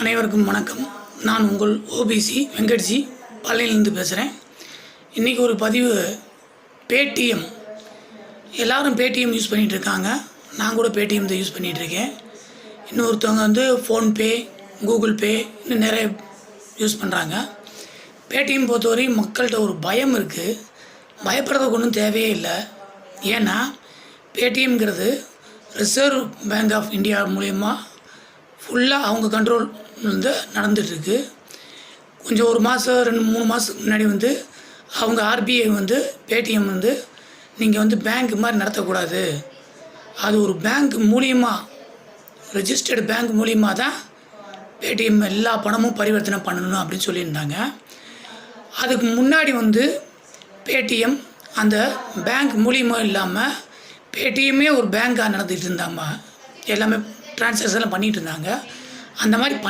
அனைவருக்கும் வணக்கம். நான் உங்கள் ஓபிசி வெங்கட்ஜி பழனியிலேருந்து பேசுகிறேன். இன்றைக்கி ஒரு பதிவு. பேடிஎம், எல்லோரும் பேடிஎம் யூஸ் பண்ணிகிட்ருக்காங்க. நான் கூட பேடிஎம் தான் யூஸ் பண்ணிகிட்ருக்கேன். இன்னொருத்தவங்க வந்து ஃபோன்பே, கூகுள் பே இன்னும் நிறைய யூஸ் பண்ணுறாங்க. பேடிஎம் பொறுத்தவரையும் மக்கள்கிட்ட ஒரு பயம் இருக்குது. பயப்படுறதுக்கு ஒன்றும் தேவையே இல்லை. ஏன்னா பேடிஎம்ங்கிறது ரிசர்வ் பேங்க் ஆஃப் இந்தியா மூலயமா ஃபுல்லாக அவங்க கண்ட்ரோல் வந்து நடந்துகிட்ருக்கு. கொஞ்சம் ஒரு மாதம் 2-3 மாதத்துக்கு முன்னாடி வந்து அவங்க ஆர்பிஐ வந்து பேடிஎம் வந்து நீங்கள் வந்து பேங்க் மாதிரி நடத்தக்கூடாது, அது ஒரு பேங்க் மூலியமாக, ரெஜிஸ்டர்டு பேங்க் மூலியமாக தான் பேடிஎம் எல்லா பணமும் பரிவர்த்தனை பண்ணணும் அப்படின்னு சொல்லியிருந்தாங்க. அதுக்கு முன்னாடி வந்து பேடிஎம் அந்த பேங்க் மூலியமாக இல்லாமல் பேடிஎம்மே ஒரு பேங்காக நடந்துகிட்டு இருந்தாமா, எல்லாமே ட்ரான்சாக்ஷன்லாம் பண்ணிகிட்டு இருந்தாங்க. அந்த மாதிரி